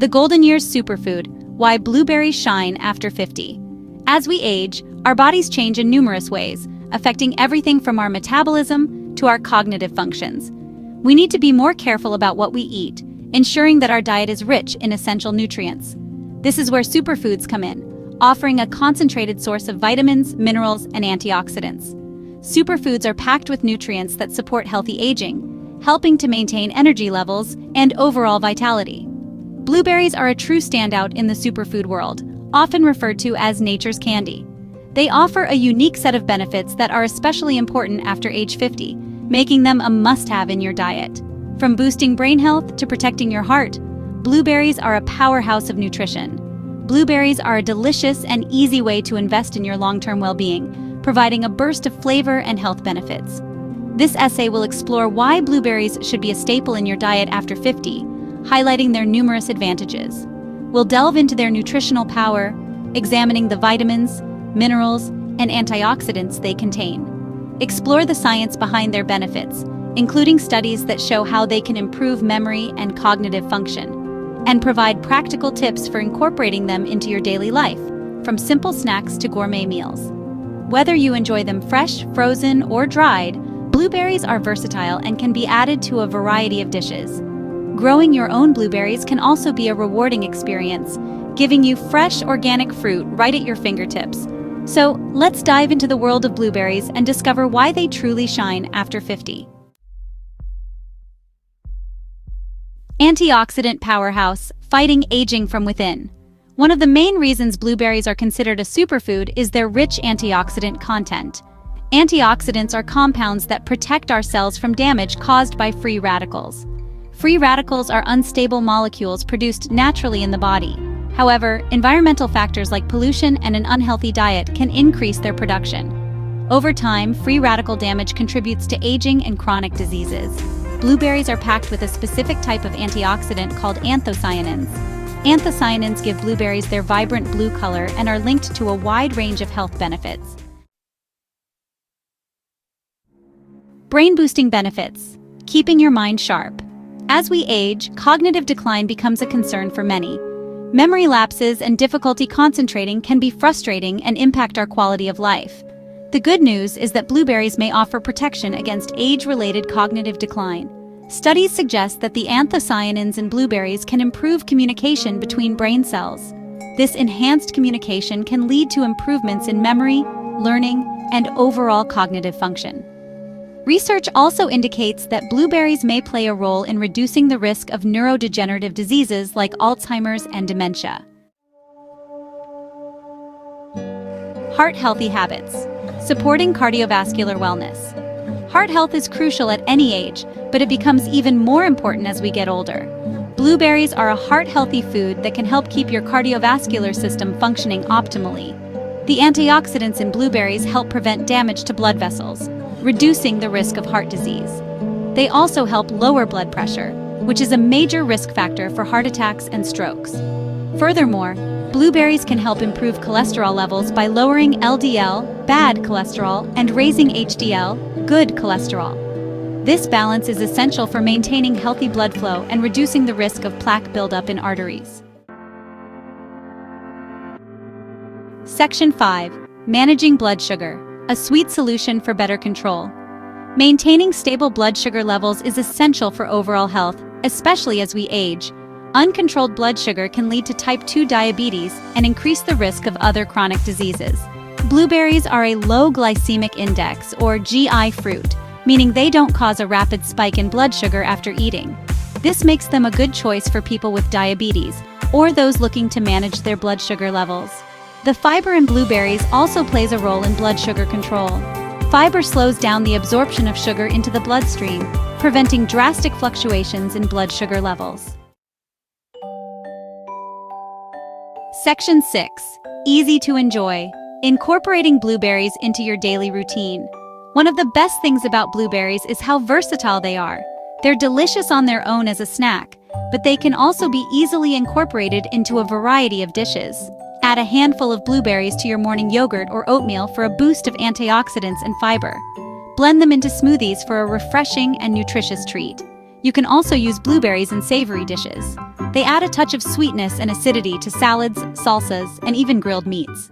The Golden Years Superfood: Why Blueberries Shine After 50. As we age, our bodies change in numerous ways, affecting everything from our metabolism to our cognitive functions. We need to be more careful about what we eat, ensuring that our diet is rich in essential nutrients. This is where superfoods come in, offering a concentrated source of vitamins, minerals, and antioxidants. Superfoods are packed with nutrients that support healthy aging, helping to maintain energy levels and overall vitality. Blueberries are a true standout in the superfood world, often referred to as nature's candy. They offer a unique set of benefits that are especially important after age 50, making them a must-have in your diet. From boosting brain health to protecting your heart, blueberries are a powerhouse of nutrition. Blueberries are a delicious and easy way to invest in your long-term well-being, providing a burst of flavor and health benefits. This essay will explore why blueberries should be a staple in your diet after 50, highlighting their numerous advantages. We'll delve into their nutritional power, examining the vitamins, minerals, and antioxidants they contain. Explore the science behind their benefits, including studies that show how they can improve memory and cognitive function, and provide practical tips for incorporating them into your daily life, from simple snacks to gourmet meals. Whether you enjoy them fresh, frozen, or dried, blueberries are versatile and can be added to a variety of dishes. Growing your own blueberries can also be a rewarding experience, giving you fresh, organic fruit right at your fingertips. So, let's dive into the world of blueberries and discover why they truly shine after 50. Antioxidant powerhouse: fighting aging from within. One of the main reasons blueberries are considered a superfood is their rich antioxidant content. Antioxidants are compounds that protect our cells from damage caused by free radicals. Free radicals are unstable molecules produced naturally in the body. However, environmental factors like pollution and an unhealthy diet can increase their production. Over time, free radical damage contributes to aging and chronic diseases. Blueberries are packed with a specific type of antioxidant called anthocyanins. Anthocyanins give blueberries their vibrant blue color and are linked to a wide range of health benefits. Brain-boosting benefits: keeping your mind sharp. As we age, cognitive decline becomes a concern for many. Memory lapses and difficulty concentrating can be frustrating and impact our quality of life. The good news is that blueberries may offer protection against age-related cognitive decline. Studies suggest that the anthocyanins in blueberries can improve communication between brain cells. This enhanced communication can lead to improvements in memory, learning, and overall cognitive function. Research also indicates that blueberries may play a role in reducing the risk of neurodegenerative diseases like Alzheimer's and dementia. Heart-healthy habits: supporting cardiovascular wellness. Heart health is crucial at any age, but it becomes even more important as we get older. Blueberries are a heart-healthy food that can help keep your cardiovascular system functioning optimally. The antioxidants in blueberries help prevent damage to blood vessels, reducing the risk of heart disease. They also help lower blood pressure, which is a major risk factor for heart attacks and strokes. Furthermore, blueberries can help improve cholesterol levels by lowering LDL, bad cholesterol, and raising HDL, good cholesterol. This balance is essential for maintaining healthy blood flow and reducing the risk of plaque buildup in arteries. Section 5. Managing blood sugar: a sweet solution for better control. Maintaining stable blood sugar levels is essential for overall health, especially as we age. Uncontrolled blood sugar can lead to type 2 diabetes and increase the risk of other chronic diseases. Blueberries are a low glycemic index, or GI fruit, meaning they don't cause a rapid spike in blood sugar after eating. This makes them a good choice for people with diabetes or those looking to manage their blood sugar levels. The fiber in blueberries also plays a role in blood sugar control. Fiber slows down the absorption of sugar into the bloodstream, preventing drastic fluctuations in blood sugar levels. Section 6. Easy to enjoy: incorporating blueberries into your daily routine. One of the best things about blueberries is how versatile they are. They're delicious on their own as a snack, but they can also be easily incorporated into a variety of dishes. Add a handful of blueberries to your morning yogurt or oatmeal for a boost of antioxidants and fiber. Blend them into smoothies for a refreshing and nutritious treat. You can also use blueberries in savory dishes. They add a touch of sweetness and acidity to salads, salsas, and even grilled meats.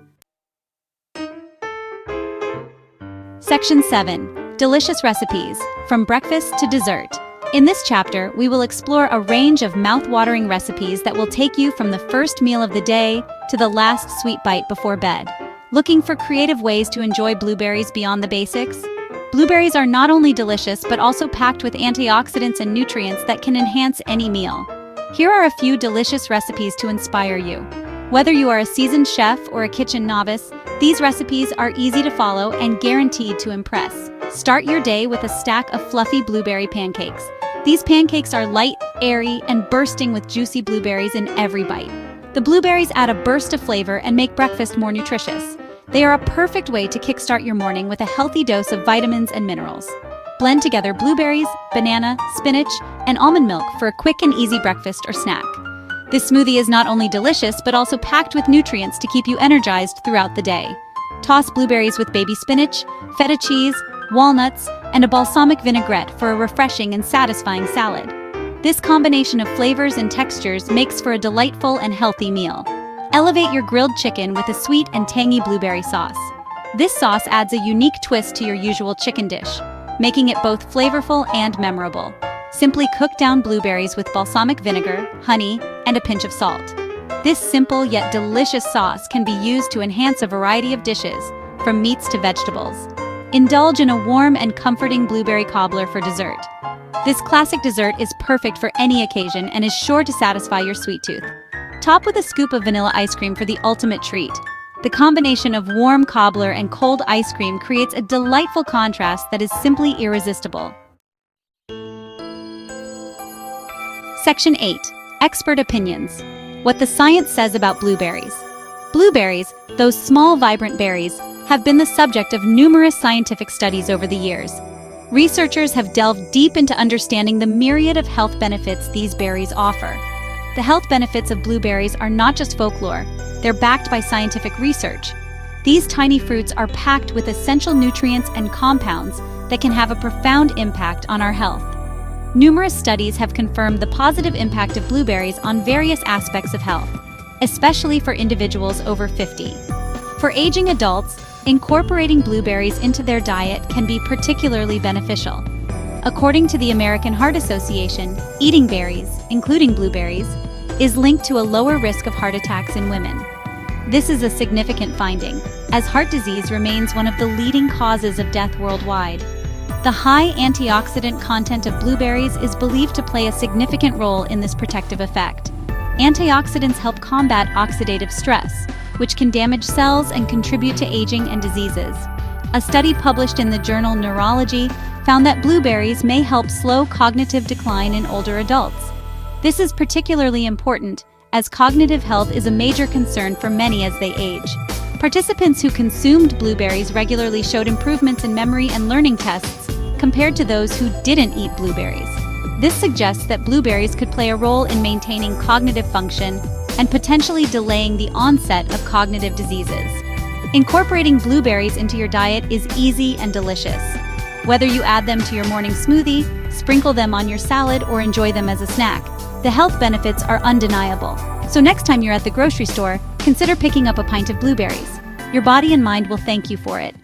Section 7. Delicious recipes, from breakfast to dessert. In this chapter, we will explore a range of mouth-watering recipes that will take you from the first meal of the day to the last sweet bite before bed. Looking for creative ways to enjoy blueberries beyond the basics? Blueberries are not only delicious but also packed with antioxidants and nutrients that can enhance any meal. Here are a few delicious recipes to inspire you. Whether you are a seasoned chef or a kitchen novice, these recipes are easy to follow and guaranteed to impress. Start your day with a stack of fluffy blueberry pancakes. These pancakes are light, airy, and bursting with juicy blueberries in every bite. The blueberries add a burst of flavor and make breakfast more nutritious. They are a perfect way to kickstart your morning with a healthy dose of vitamins and minerals. Blend together blueberries, banana, spinach, and almond milk for a quick and easy breakfast or snack. This smoothie is not only delicious but also packed with nutrients to keep you energized throughout the day. Toss blueberries with baby spinach, feta cheese, walnuts, and a balsamic vinaigrette for a refreshing and satisfying salad. This combination of flavors and textures makes for a delightful and healthy meal. Elevate your grilled chicken with a sweet and tangy blueberry sauce. This sauce adds a unique twist to your usual chicken dish, making it both flavorful and memorable. Simply cook down blueberries with balsamic vinegar, honey, and a pinch of salt. This simple yet delicious sauce can be used to enhance a variety of dishes, from meats to vegetables. Indulge in a warm and comforting blueberry cobbler for dessert. This classic dessert is perfect for any occasion and is sure to satisfy your sweet tooth. Top with a scoop of vanilla ice cream for the ultimate treat. The combination of warm cobbler and cold ice cream creates a delightful contrast that is simply irresistible. Section 8. Expert Opinions. What the science says about blueberries. Blueberries, those small vibrant berries, have been the subject of numerous scientific studies over the years. Researchers have delved deep into understanding the myriad of health benefits these berries offer. The health benefits of blueberries are not just folklore, they're backed by scientific research. These tiny fruits are packed with essential nutrients and compounds that can have a profound impact on our health. Numerous studies have confirmed the positive impact of blueberries on various aspects of health, especially for individuals over 50. For aging adults, incorporating blueberries into their diet can be particularly beneficial. According to the American Heart Association, eating berries, including blueberries, is linked to a lower risk of heart attacks in women. This is a significant finding, as heart disease remains one of the leading causes of death worldwide. The high antioxidant content of blueberries is believed to play a significant role in this protective effect. Antioxidants help combat oxidative stress, which can damage cells and contribute to aging and diseases. A study published in the journal Neurology found that blueberries may help slow cognitive decline in older adults. This is particularly important, as cognitive health is a major concern for many as they age. Participants who consumed blueberries regularly showed improvements in memory and learning tests compared to those who didn't eat blueberries. This suggests that blueberries could play a role in maintaining cognitive function and potentially delaying the onset of cognitive diseases. Incorporating blueberries into your diet is easy and delicious. Whether you add them to your morning smoothie, sprinkle them on your salad, or enjoy them as a snack, the health benefits are undeniable. So next time you're at the grocery store, consider picking up a pint of blueberries. Your body and mind will thank you for it.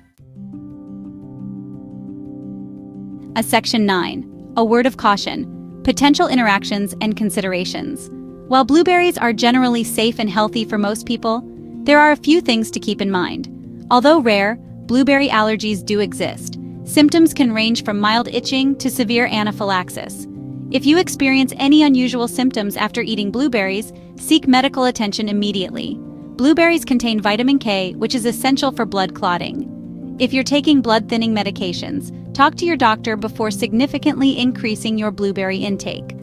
Section 9. A word of caution. Potential interactions and considerations. While blueberries are generally safe and healthy for most people, there are a few things to keep in mind. Although rare, blueberry allergies do exist. Symptoms can range from mild itching to severe anaphylaxis. If you experience any unusual symptoms after eating blueberries, seek medical attention immediately. Blueberries contain vitamin K, which is essential for blood clotting. If you're taking blood-thinning medications, talk to your doctor before significantly increasing your blueberry intake.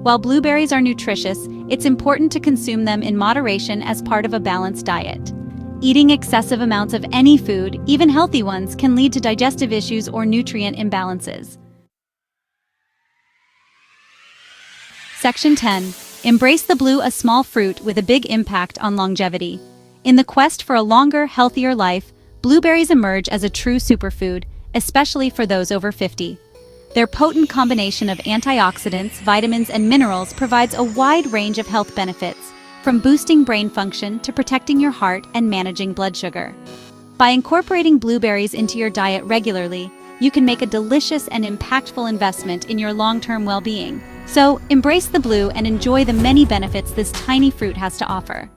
While blueberries are nutritious, it's important to consume them in moderation as part of a balanced diet. Eating excessive amounts of any food, even healthy ones, can lead to digestive issues or nutrient imbalances. Section 10. Embrace the blue, a small fruit with a big impact on longevity. In the quest for a longer, healthier life, blueberries emerge as a true superfood, especially for those over 50. Their potent combination of antioxidants, vitamins, and minerals provides a wide range of health benefits, from boosting brain function to protecting your heart and managing blood sugar. By incorporating blueberries into your diet regularly, you can make a delicious and impactful investment in your long-term well-being. So, embrace the blue and enjoy the many benefits this tiny fruit has to offer.